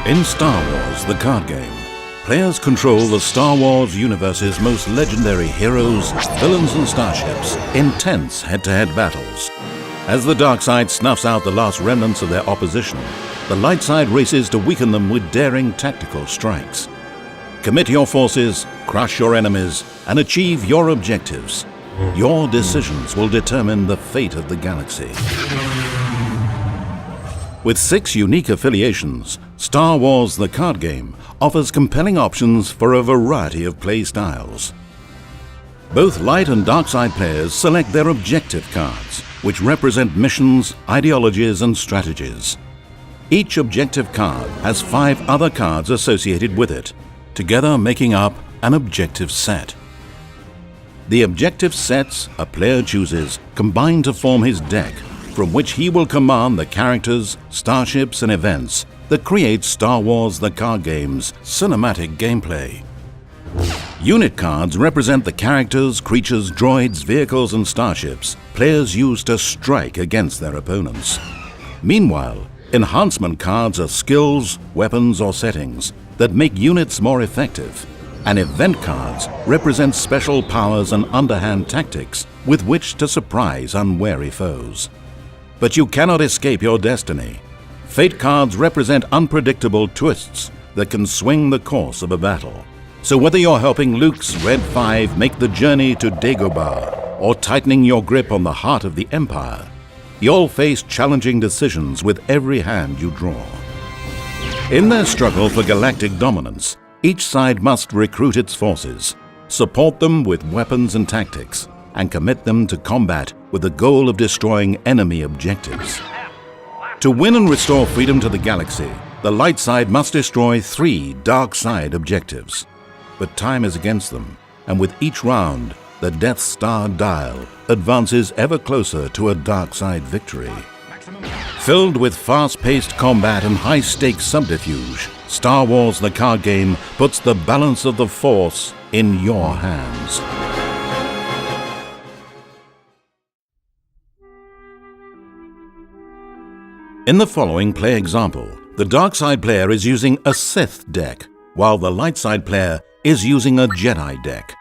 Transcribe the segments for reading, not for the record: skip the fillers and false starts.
In Star Wars, the card game, players control the Star Wars universe's most legendary heroes, villains and starships in tense head-to-head battles. As the dark side snuffs out the last remnants of their opposition, the light side races to weaken them with daring tactical strikes. Commit your forces, crush your enemies, and achieve your objectives. Your decisions will determine the fate of the galaxy. With 6 unique affiliations, Star Wars the card game offers compelling options for a variety of play styles. Both light and dark side players select their objective cards, which represent missions, ideologies, and strategies. Each objective card has 5 other cards associated with it, together making up an objective set. The objective sets a player chooses combine to form his deck, from which he will command the characters, starships, and events that create Star Wars the card game's cinematic gameplay. Unit cards represent the characters, creatures, droids, vehicles, and starships players use to strike against their opponents. Meanwhile, enhancement cards are skills, weapons, or settings that make units more effective, and event cards represent special powers and underhand tactics with which to surprise unwary foes. But you cannot escape your destiny. Fate cards represent unpredictable twists that can swing the course of a battle. So whether you're helping Luke's Red 5 make the journey to Dagobah or tightening your grip on the heart of the Empire, you'll face challenging decisions with every hand you draw. In their struggle for galactic dominance, each side must recruit its forces, support them with weapons and tactics, and commit them to combat with the goal of destroying enemy objectives. To win and restore freedom to the galaxy, the light side must destroy 3 dark side objectives. But time is against them, and with each round, the Death Star dial advances ever closer to a dark side victory. Filled with fast-paced combat and high-stakes subterfuge, Star Wars the card game puts the balance of the Force in your hands. In the following play example, the dark side player is using a Sith deck, while the light side player is using a Jedi deck.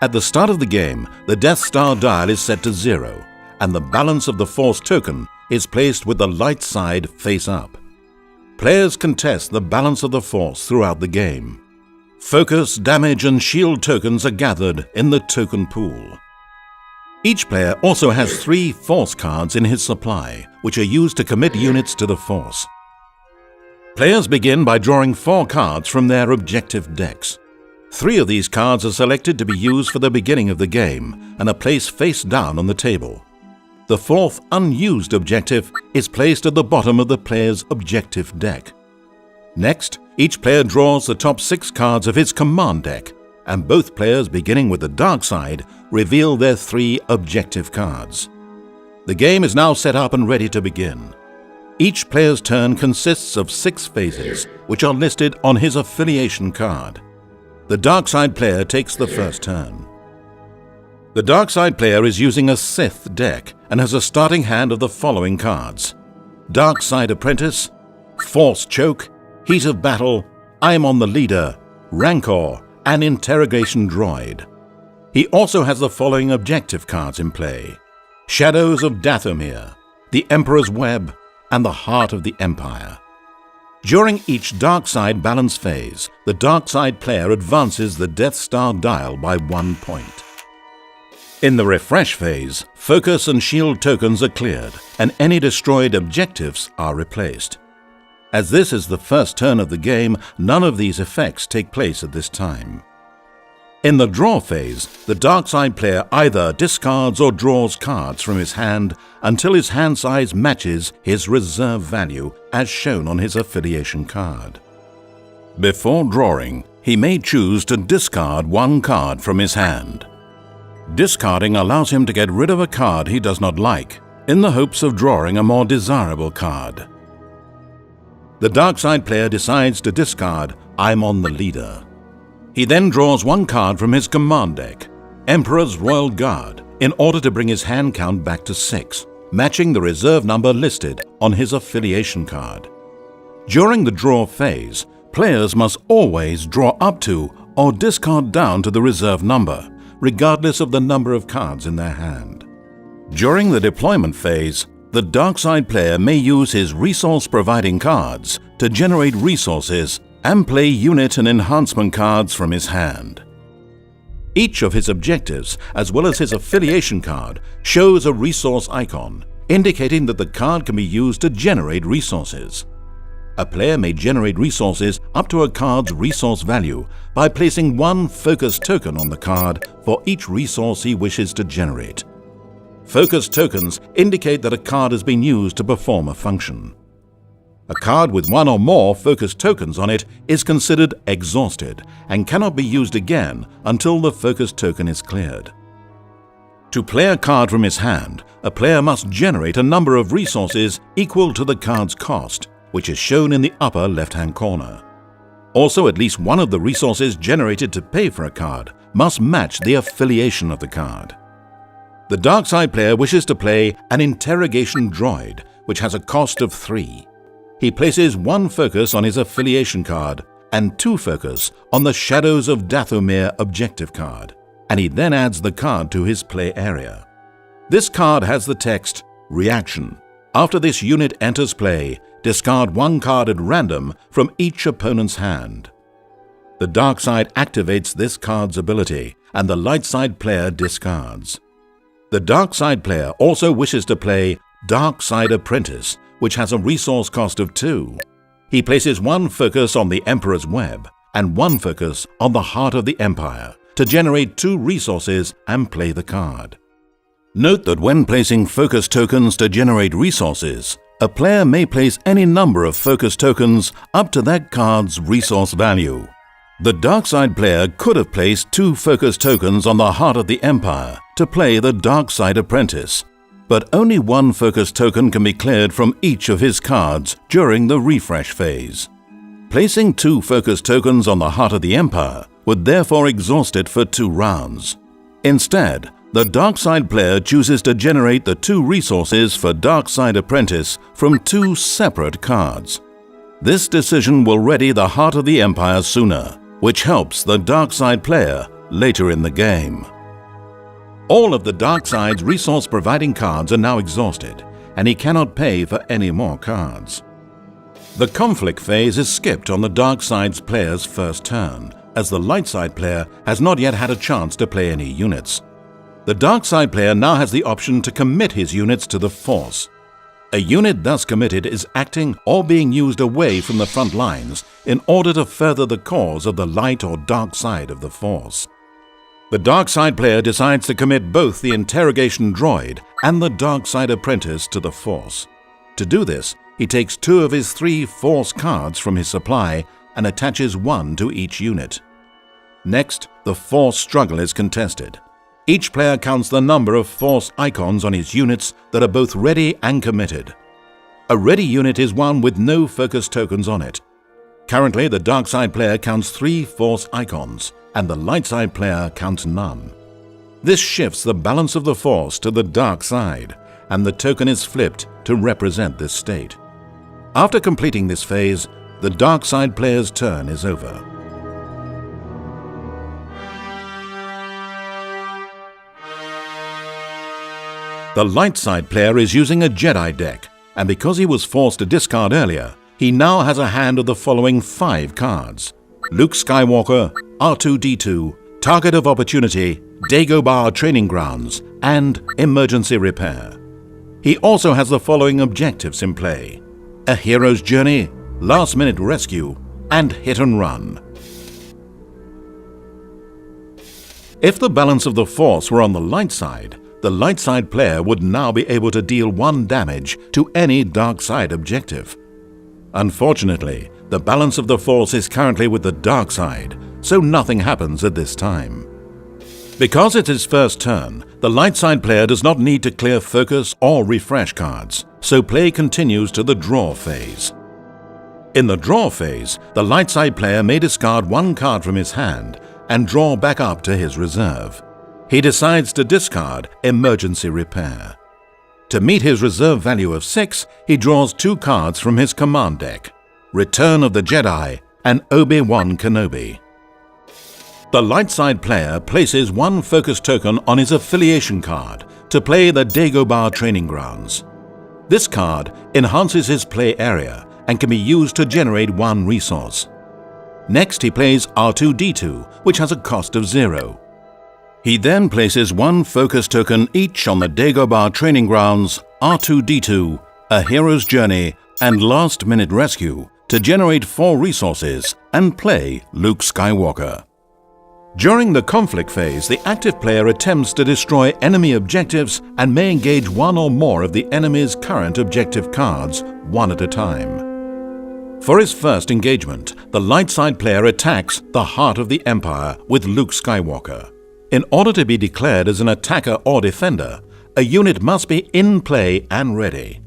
At the start of the game, the Death Star dial is set to 0, and the balance of the Force token is placed with the light side face up. Players contest the balance of the Force throughout the game. Focus, damage, and shield tokens are gathered in the token pool. Each player also has 3 Force cards in his supply, which are used to commit units to the Force. Players begin by drawing 4 cards from their objective decks. 3 of these cards are selected to be used for the beginning of the game and are placed face down on the table. The 4th unused objective is placed at the bottom of the player's objective deck. Next, each player draws the top 6 cards of his command deck, and both players, beginning with the dark side, reveal their 3 objective cards. The game is now set up and ready to begin. Each player's turn consists of 6 phases, which are listed on his affiliation card. The dark side player takes the first turn. The dark side player is using a Sith deck and has a starting hand of the following cards: Dark Side Apprentice, Force Choke, Heat of Battle, I'm on the Leader, Rancor, and Interrogation Droid. He also has the following objective cards in play: Shadows of Dathomir, the Emperor's Web, and the Heart of the Empire. During each dark side balance phase, the dark side player advances the Death Star dial by 1 point. In the refresh phase, focus and shield tokens are cleared, and any destroyed objectives are replaced. As this is the first turn of the game, none of these effects take place at this time. In the draw phase, the dark side player either discards or draws cards from his hand until his hand size matches his reserve value as shown on his affiliation card. Before drawing, he may choose to discard 1 card from his hand. Discarding allows him to get rid of a card he does not like, in the hopes of drawing a more desirable card. The dark side player decides to discard I'm on the Leader. He then draws 1 card from his command deck, Emperor's Royal Guard, in order to bring his hand count back to 6, matching the reserve number listed on his affiliation card. During the draw phase, players must always draw up to or discard down to the reserve number, regardless of the number of cards in their hand. During the deployment phase, the dark side player may use his resource-providing cards to generate resources and play unit and enhancement cards from his hand. Each of his objectives, as well as his affiliation card, shows a resource icon, indicating that the card can be used to generate resources. A player may generate resources up to a card's resource value by placing one focus token on the card for each resource he wishes to generate. Focus tokens indicate that a card has been used to perform a function. A card with one or more focus tokens on it is considered exhausted and cannot be used again until the focus token is cleared. To play a card from his hand, a player must generate a number of resources equal to the card's cost, which is shown in the upper left-hand corner. Also, at least one of the resources generated to pay for a card must match the affiliation of the card. The dark side player wishes to play an interrogation droid, which has a cost of 3. He places one focus on his affiliation card and 2 focus on the Shadows of Dathomir objective card, and he then adds the card to his play area. This card has the text, Reaction. After this unit enters play, discard one card at random from each opponent's hand. The dark side activates this card's ability, and the light side player discards. The dark side player also wishes to play Dark Side Apprentice, which has a resource cost of 2. He places one focus on the Emperor's Web and one focus on the Heart of the Empire to generate 2 resources and play the card. Note that when placing focus tokens to generate resources, a player may place any number of focus tokens up to that card's resource value. The dark side player could have placed 2 focus tokens on the Heart of the Empire to play the Dark Side Apprentice, but only one focus token can be cleared from each of his cards during the refresh phase. Placing 2 focus tokens on the Heart of the Empire would therefore exhaust it for 2 rounds. Instead, the dark side player chooses to generate the 2 resources for Dark Side Apprentice from 2 separate cards. This decision will ready the Heart of the Empire sooner, which helps the dark side player later in the game. All of the dark side's resource-providing cards are now exhausted, and he cannot pay for any more cards. The conflict phase is skipped on the dark side's player's first turn, as the light side player has not yet had a chance to play any units. The dark side player now has the option to commit his units to the Force. A unit thus committed is acting or being used away from the front lines in order to further the cause of the light or dark side of the Force. The dark side player decides to commit both the interrogation droid and the dark side apprentice to the Force. To do this, he takes 2 of his 3 Force cards from his supply and attaches 1 to each unit. Next, the Force struggle is contested. Each player counts the number of Force icons on his units that are both ready and committed. A ready unit is one with no focus tokens on it. Currently, the dark side player counts 3 Force icons, and the light side player counts none. This shifts the balance of the Force to the dark side, and the token is flipped to represent this state. After completing this phase, the dark side player's turn is over. The light side player is using a Jedi deck, and because he was forced to discard earlier, he now has a hand of the following 5 cards: Luke Skywalker, R2-D2, Target of Opportunity, Dagobah Training Grounds, and Emergency Repair. He also has the following objectives in play: A Hero's Journey, Last Minute Rescue, and Hit and Run. If the balance of the Force were on the light side player would now be able to deal 1 damage to any dark side objective. Unfortunately, the balance of the Force is currently with the dark side, so nothing happens at this time. Because it's his first turn, the light side player does not need to clear focus or refresh cards, so play continues to the draw phase. In the draw phase, the light side player may discard 1 card from his hand and draw back up to his reserve. He decides to discard Emergency Repair. To meet his reserve value of 6, he draws 2 cards from his command deck. Return of the Jedi, and Obi-Wan Kenobi. The light side player places one focus token on his affiliation card to play the Dagobah Training Grounds. This card enhances his play area and can be used to generate one resource. Next, he plays R2-D2, which has a cost of 0. He then places one focus token each on the Dagobah Training Grounds, R2-D2, A Hero's Journey, and Last Minute Rescue to generate 4 resources and play Luke Skywalker. During the conflict phase, the active player attempts to destroy enemy objectives and may engage one or more of the enemy's current objective cards, one at a time. For his first engagement, the light side player attacks the Heart of the Empire with Luke Skywalker. In order to be declared as an attacker or defender, a unit must be in play and ready.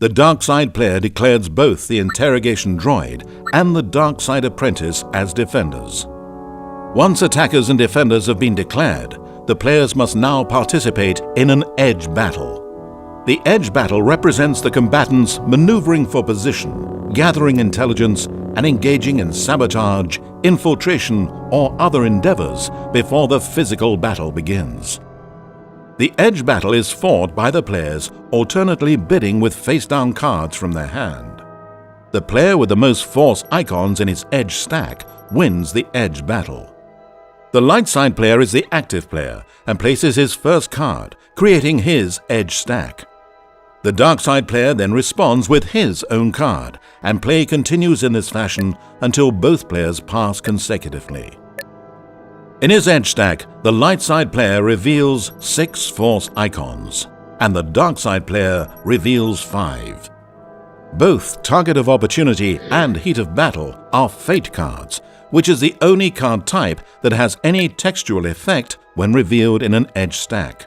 The dark side player declares both the interrogation droid and the dark side apprentice as defenders. Once attackers and defenders have been declared, the players must now participate in an edge battle. The edge battle represents the combatants maneuvering for position, gathering intelligence, and engaging in sabotage, infiltration, or other endeavors before the physical battle begins. The edge battle is fought by the players alternately bidding with face-down cards from their hand. The player with the most force icons in his edge stack wins the edge battle. The light side player is the active player and places his first card, creating his edge stack. The dark side player then responds with his own card, and play continues in this fashion until both players pass consecutively. In his edge stack, the light side player reveals 6 force icons, and the dark side player reveals 5. Both Target of Opportunity and Heat of Battle are Fate cards, which is the only card type that has any textual effect when revealed in an edge stack.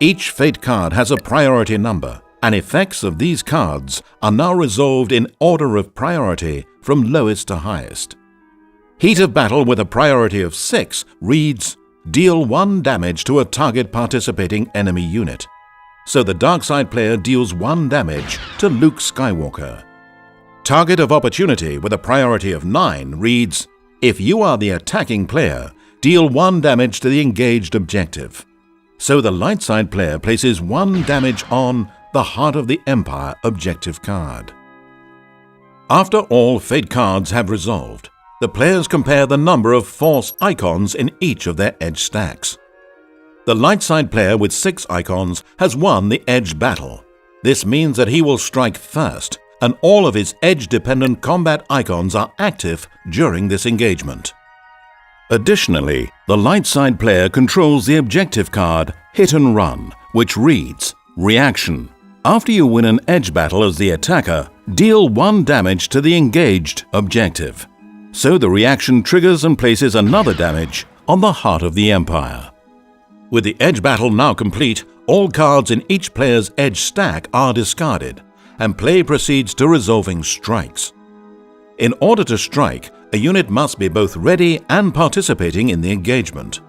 Each Fate card has a priority number, and effects of these cards are now resolved in order of priority from lowest to highest. Heat of Battle with a priority of 6 reads, deal 1 damage to a target participating enemy unit. So the dark side player deals 1 damage to Luke Skywalker. Target of Opportunity with a priority of 9 reads, if you are the attacking player, deal 1 damage to the engaged objective. So the light side player places 1 damage on the Heart of the Empire objective card. After all Fate cards have resolved, the players compare the number of force icons in each of their edge stacks. The light side player with 6 icons has won the edge battle. This means that he will strike first, and all of his edge-dependent combat icons are active during this engagement. Additionally, the light side player controls the objective card Hit and Run, which reads, Reaction. After you win an edge battle as the attacker, deal 1 damage to the engaged objective. So the reaction triggers and places another damage on the Heart of the Empire. With the edge battle now complete, all cards in each player's edge stack are discarded, and play proceeds to resolving strikes. In order to strike, a unit must be both ready and participating in the engagement.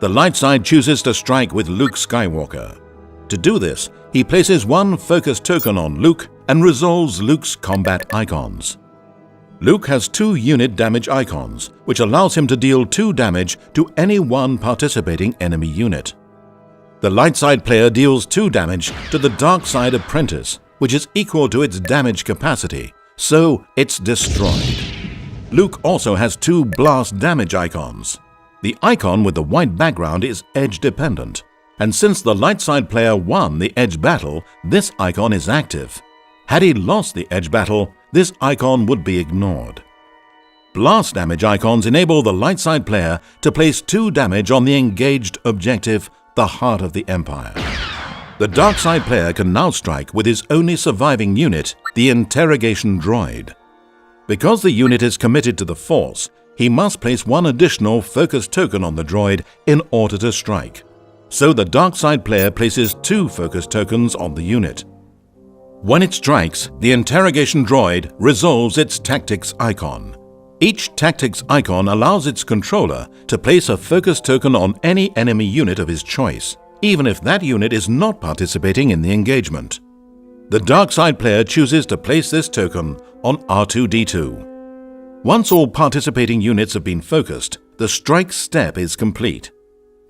The light side chooses to strike with Luke Skywalker. To do this, he places 1 focus token on Luke and resolves Luke's combat icons. Luke has 2 unit damage icons, which allows him to deal 2 damage to any one participating enemy unit. The light side player deals 2 damage to the dark side apprentice, which is equal to its damage capacity, so it's destroyed. Luke also has 2 blast damage icons. The icon with the white background is edge dependent, and since the light side player won the edge battle, this icon is active. Had he lost the edge battle, this icon would be ignored. Blast damage icons enable the light side player to place 2 damage on the engaged objective, the Heart of the Empire. The dark side player can now strike with his only surviving unit, the interrogation droid. Because the unit is committed to the Force, he must place 1 additional focus token on the droid in order to strike. So the dark side player places 2 focus tokens on the unit. When it strikes, the interrogation droid resolves its tactics icon. Each tactics icon allows its controller to place a focus token on any enemy unit of his choice, even if that unit is not participating in the engagement. The dark side player chooses to place this token on R2-D2. Once all participating units have been focused, the strike step is complete.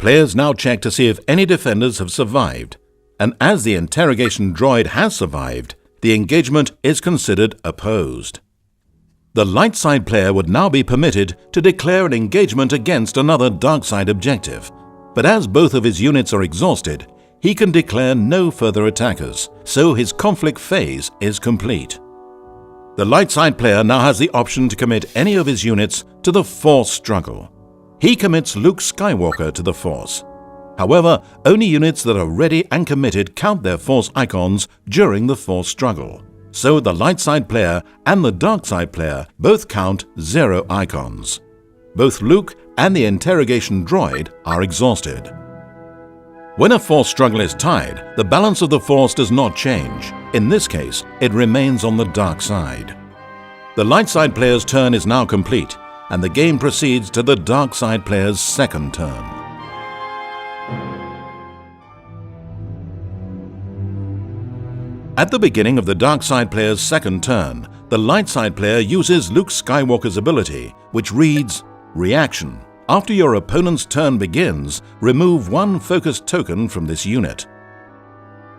Players now check to see if any defenders have survived, and as the interrogation droid has survived, the engagement is considered opposed. The light side player would now be permitted to declare an engagement against another dark side objective, but as both of his units are exhausted, he can declare no further attackers, so his conflict phase is complete. The light side player now has the option to commit any of his units to the Force struggle. He commits Luke Skywalker to the Force. However, only units that are ready and committed count their Force icons during the Force struggle. So the light side player and the dark side player both count 0 icons. Both Luke and the interrogation droid are exhausted. When a Force struggle is tied, the balance of the Force does not change. In this case, it remains on the dark side. The light side player's turn is now complete, and the game proceeds to the dark side player's second turn. At the beginning of the dark side player's second turn, the light side player uses Luke Skywalker's ability, which reads, Reaction. After your opponent's turn begins, remove one focused token from this unit.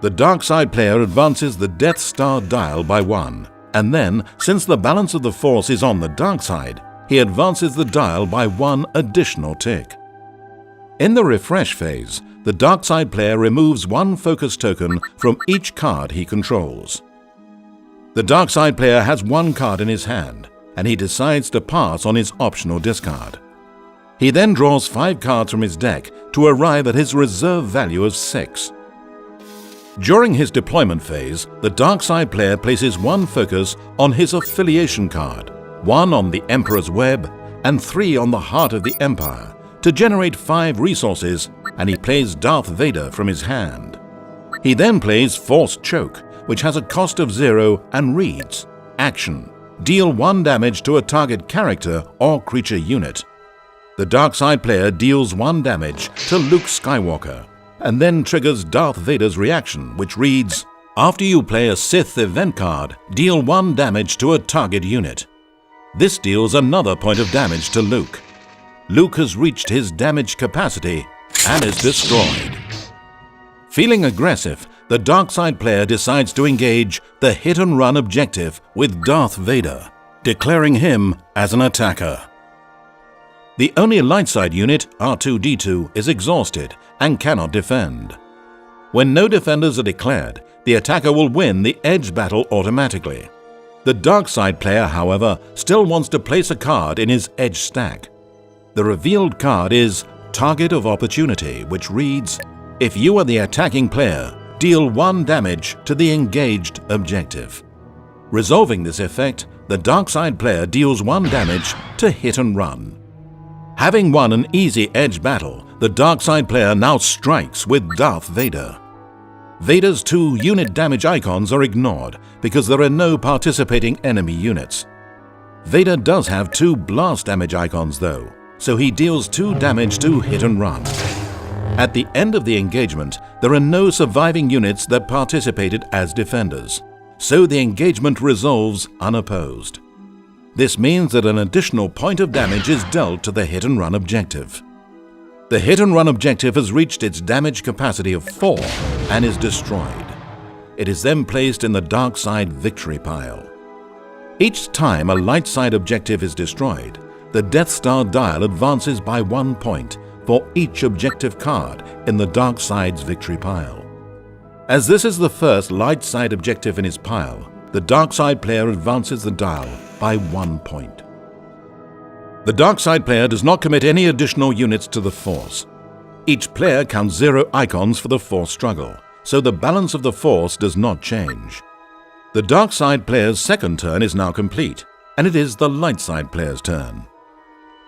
The dark side player advances the Death Star dial by 1, and then, since the balance of the Force is on the dark side, he advances the dial by 1 additional tick. In the refresh phase, the dark side player removes one focus token from each card he controls. The dark side player has one card in his hand, and he decides to pass on his optional discard. He then draws 5 cards from his deck to arrive at his reserve value of 6. During his deployment phase, the dark side player places one focus on his affiliation card, 1 on the Emperor's Web, and 3 on the Heart of the Empire, to generate 5 resources, and he plays Darth Vader from his hand. He then plays Force Choke, which has a cost of 0 and reads, Action. Deal 1 damage to a target character or creature unit. The dark side player deals 1 damage to Luke Skywalker, and then triggers Darth Vader's reaction, which reads, After you play a Sith event card, deal 1 damage to a target unit. This deals another point of damage to Luke. Luke has reached his damage capacity and is destroyed. Feeling aggressive, the dark side player decides to engage the hit-and-run objective with Darth Vader, declaring him as an attacker. The only light side unit, R2-D2, is exhausted and cannot defend. When no defenders are declared, the attacker will win the edge battle automatically. The dark side player, however, still wants to place a card in his edge stack. The revealed card is Target of Opportunity, which reads, If you are the attacking player, deal 1 damage to the engaged objective. Resolving this effect, the dark side player deals 1 damage to hit and run. Having won an easy edge battle, the dark side player now strikes with Darth Vader. Vader's 2 unit damage icons are ignored because there are no participating enemy units. Vader does have 2 blast damage icons though, so he deals 2 damage to hit and run. At the end of the engagement, there are no surviving units that participated as defenders, so the engagement resolves unopposed. This means that an additional point of damage is dealt to the hit-and-run objective. The hit-and-run objective has reached its damage capacity of 4 and is destroyed. It is then placed in the dark side victory pile. Each time a light side objective is destroyed, the Death Star dial advances by 1 point for each objective card in the dark side's victory pile. As this is the first light side objective in his pile, the dark side player advances the dial by 1 point. The dark side player does not commit any additional units to the Force. Each player counts 0 icons for the Force struggle, so the balance of the Force does not change. The dark side player's second turn is now complete, and it is the light side player's turn.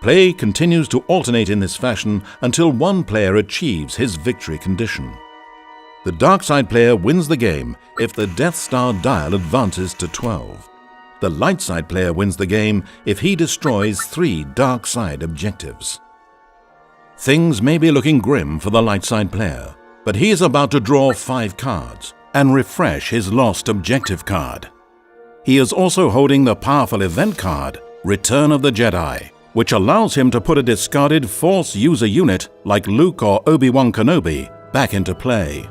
Play continues to alternate in this fashion until one player achieves his victory condition. The dark side player wins the game if the Death Star dial advances to 12. The light side player wins the game if he destroys 3 dark side objectives. Things may be looking grim for the light side player, but he is about to draw 5 cards, and refresh his lost objective card. He is also holding the powerful event card, Return of the Jedi, which allows him to put a discarded Force user unit like Luke or Obi-Wan Kenobi back into play.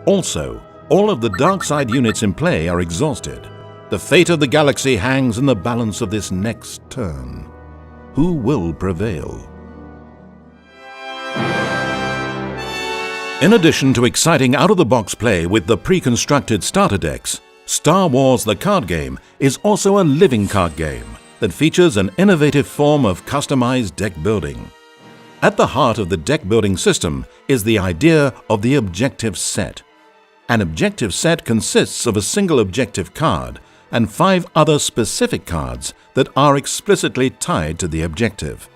Also, all of the dark side units in play are exhausted. The fate of the galaxy hangs in the balance of this next turn. Who will prevail? In addition to exciting out-of-the-box play with the pre-constructed starter decks, Star Wars the card game is also a living card game that features an innovative form of customized deck building. At the heart of the deck building system is the idea of the objective set. An objective set consists of a single objective card and 5 other specific cards that are explicitly tied to the objective.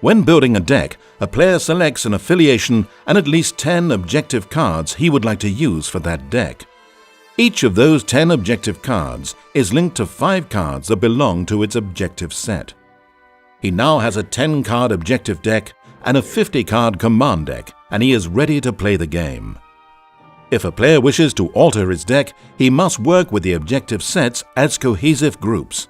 When building a deck, a player selects an affiliation and at least 10 objective cards he would like to use for that deck. Each of those 10 objective cards is linked to 5 cards that belong to its objective set. He now has a 10-card objective deck and a 50-card command deck, and he is ready to play the game. If a player wishes to alter his deck, he must work with the objective sets as cohesive groups.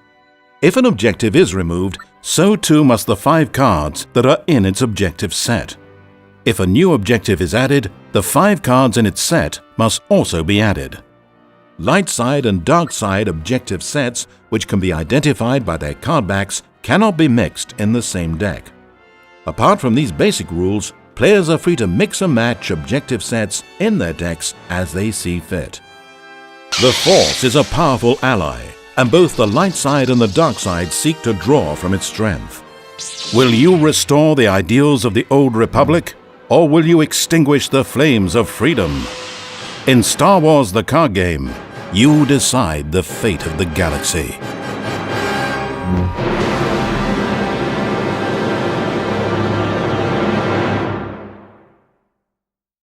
If an objective is removed, so too must the 5 cards that are in its objective set. If a new objective is added, the 5 cards in its set must also be added. Light side and dark side objective sets, which can be identified by their card backs, cannot be mixed in the same deck. Apart from these basic rules, players are free to mix and match objective sets in their decks as they see fit. The Force is a powerful ally, and both the light side and the dark side seek to draw from its strength. Will you restore the ideals of the old Republic, or will you extinguish the flames of freedom? In Star Wars the card game, you decide the fate of the galaxy.